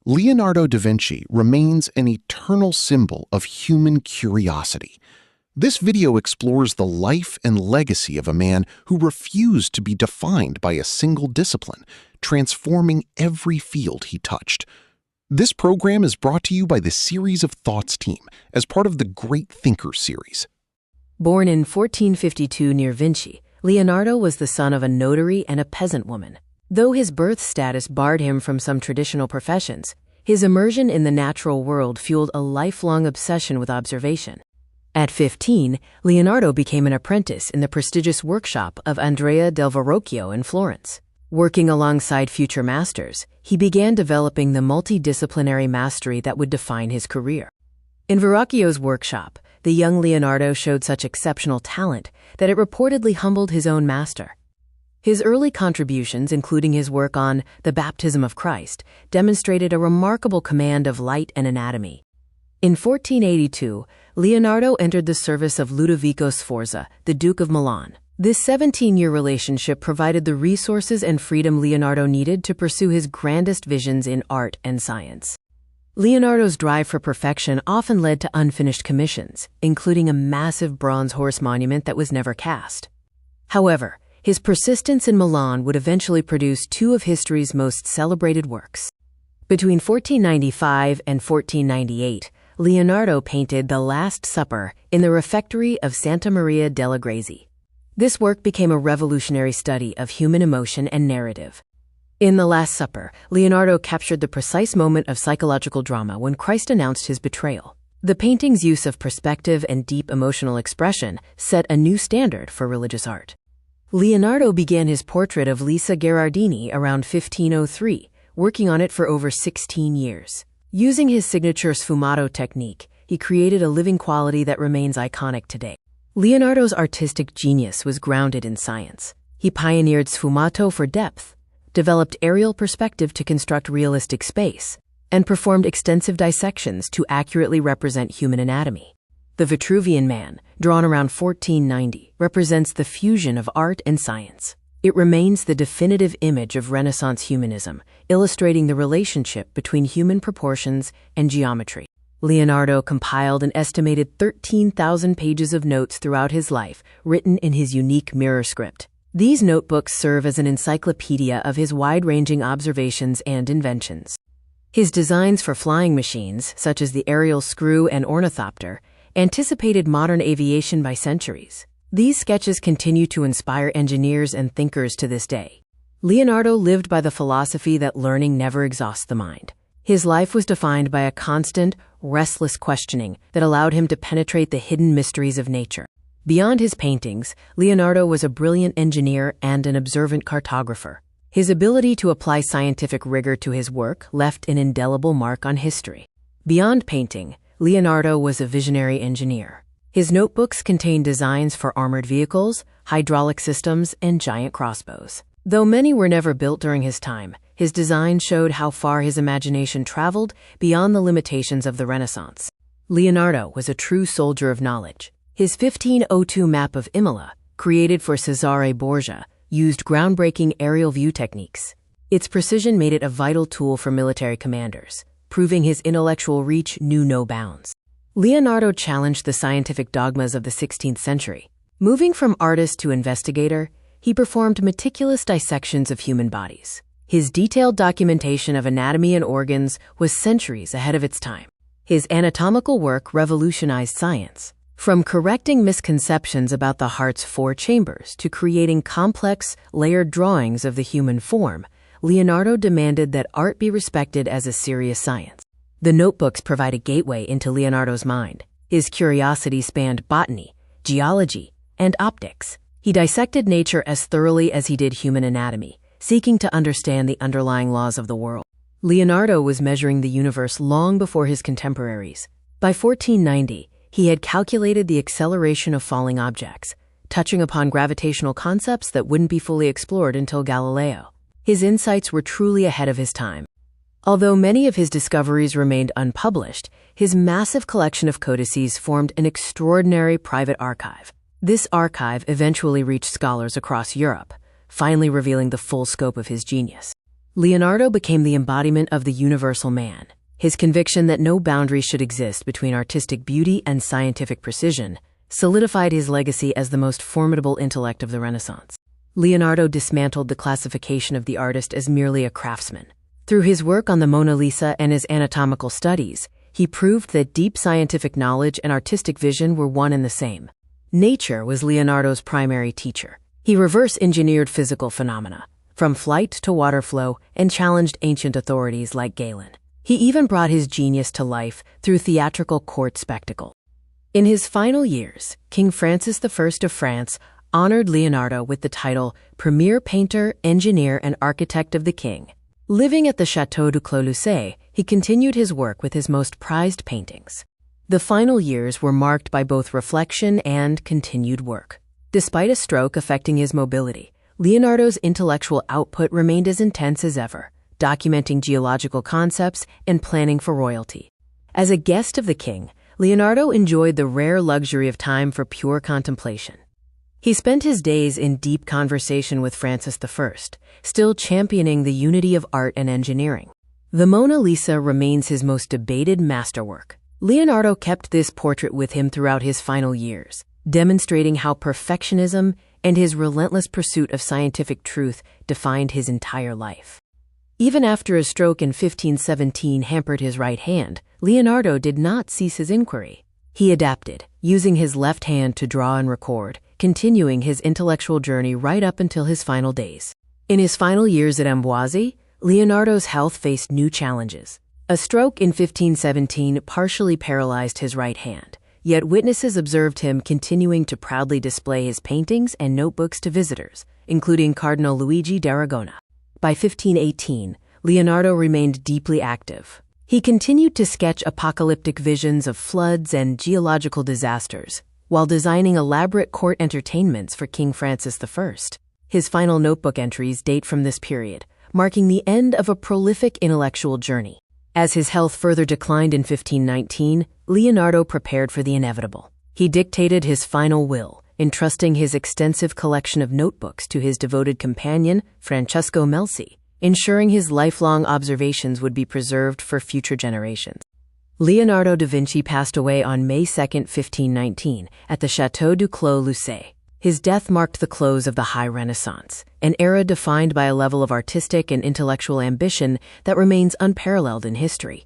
Leonardo da Vinci remains an eternal symbol of human curiosity. This video explores the life and legacy of a man who refused to be defined by a single discipline, transforming every field he touched. This program is brought to you by the Series of Thoughts team as part of the Great Thinkers series. Born in 1452 near Vinci, Leonardo was the son of a notary and a peasant woman. Though his birth status barred him from some traditional professions, his immersion in the natural world fueled a lifelong obsession with observation. At 15, Leonardo became an apprentice in the prestigious workshop of Andrea del Verrocchio in Florence. Working alongside future masters, he began developing the multidisciplinary mastery that would define his career. In Verrocchio's workshop, the young Leonardo showed such exceptional talent that it reportedly humbled his own master. His early contributions, including his work on the baptism of Christ, demonstrated a remarkable command of light and anatomy. In 1482, Leonardo entered the service of Ludovico Sforza, the Duke of Milan. This 17-year relationship provided the resources and freedom Leonardo needed to pursue his grandest visions in art and science. Leonardo's drive for perfection often led to unfinished commissions, including a massive bronze horse monument that was never cast. However, his persistence in Milan would eventually produce two of history's most celebrated works. Between 1495 and 1498, Leonardo painted The Last Supper in the refectory of Santa Maria delle Grazie. This work became a revolutionary study of human emotion and narrative. In The Last Supper, Leonardo captured the precise moment of psychological drama when Christ announced his betrayal. The painting's use of perspective and deep emotional expression set a new standard for religious art. Leonardo began his portrait of Lisa Gherardini around 1503, working on it for over 16 years. Using his signature sfumato technique, he created a living quality that remains iconic today. Leonardo's artistic genius was grounded in science. He pioneered sfumato for depth, developed aerial perspective to construct realistic space, and performed extensive dissections to accurately represent human anatomy. The Vitruvian Man, drawn around 1490, represents the fusion of art and science. It remains the definitive image of Renaissance humanism, illustrating the relationship between human proportions and geometry. Leonardo compiled an estimated 13,000 pages of notes throughout his life, written in his unique mirror script. These notebooks serve as an encyclopedia of his wide-ranging observations and inventions. His designs for flying machines, such as the aerial screw and ornithopter, anticipated modern aviation by centuries. These sketches continue to inspire engineers and thinkers to this day. Leonardo lived by the philosophy that learning never exhausts the mind. His life was defined by a constant, restless questioning that allowed him to penetrate the hidden mysteries of nature. Beyond his paintings, Leonardo was a brilliant engineer and an observant cartographer. His ability to apply scientific rigor to his work left an indelible mark on history. Beyond painting, Leonardo was a visionary engineer. His notebooks contain designs for armored vehicles, hydraulic systems, and giant crossbows. Though many were never built during his time, his design showed how far his imagination traveled beyond the limitations of the Renaissance. Leonardo was a true soldier of knowledge. His 1502 map of Imola, created for Cesare Borgia, used groundbreaking aerial view techniques. Its precision made it a vital tool for military commanders, proving his intellectual reach knew no bounds. Leonardo challenged the scientific dogmas of the 16th century. Moving from artist to investigator, he performed meticulous dissections of human bodies. His detailed documentation of anatomy and organs was centuries ahead of its time. His anatomical work revolutionized science. From correcting misconceptions about the heart's 4 chambers to creating complex, layered drawings of the human form, Leonardo demanded that art be respected as a serious science. The notebooks provide a gateway into Leonardo's mind. His curiosity spanned botany, geology, and optics. He dissected nature as thoroughly as he did human anatomy, seeking to understand the underlying laws of the world. Leonardo was measuring the universe long before his contemporaries. By 1490, he had calculated the acceleration of falling objects, touching upon gravitational concepts that wouldn't be fully explored until Galileo. His insights were truly ahead of his time. Although many of his discoveries remained unpublished, his massive collection of codices formed an extraordinary private archive. This archive eventually reached scholars across Europe, finally revealing the full scope of his genius. Leonardo became the embodiment of the universal man. His conviction that no boundaries should exist between artistic beauty and scientific precision solidified his legacy as the most formidable intellect of the Renaissance. Leonardo dismantled the classification of the artist as merely a craftsman. Through his work on the Mona Lisa and his anatomical studies, he proved that deep scientific knowledge and artistic vision were one and the same. Nature was Leonardo's primary teacher. He reverse-engineered physical phenomena, from flight to water flow, and challenged ancient authorities like Galen. He even brought his genius to life through theatrical court spectacle. In his final years, King Francis I of France honored Leonardo with the title Premier Painter, Engineer, and Architect of the King. Living at the Château du Clos-Lucé, he continued his work with his most prized paintings. The final years were marked by both reflection and continued work. Despite a stroke affecting his mobility, Leonardo's intellectual output remained as intense as ever, documenting geological concepts and planning for royalty. As a guest of the king, Leonardo enjoyed the rare luxury of time for pure contemplation. He spent his days in deep conversation with Francis I, still championing the unity of art and engineering. The Mona Lisa remains his most debated masterwork. Leonardo kept this portrait with him throughout his final years, demonstrating how perfectionism and his relentless pursuit of scientific truth defined his entire life. Even after a stroke in 1517 hampered his right hand, Leonardo did not cease his inquiry. He adapted, using his left hand to draw and record, continuing his intellectual journey right up until his final days. In his final years at Amboise, Leonardo's health faced new challenges. A stroke in 1517 partially paralyzed his right hand, yet witnesses observed him continuing to proudly display his paintings and notebooks to visitors, including Cardinal Luigi d'Aragona. By 1518, Leonardo remained deeply active. He continued to sketch apocalyptic visions of floods and geological disasters, while designing elaborate court entertainments for King Francis I. His final notebook entries date from this period, marking the end of a prolific intellectual journey. As his health further declined in 1519, Leonardo prepared for the inevitable. He dictated his final will, entrusting his extensive collection of notebooks to his devoted companion, Francesco Melzi, ensuring his lifelong observations would be preserved for future generations. Leonardo da Vinci passed away on May 2, 1519, at the Château du Clos-Lucé. His death marked the close of the High Renaissance, an era defined by a level of artistic and intellectual ambition that remains unparalleled in history.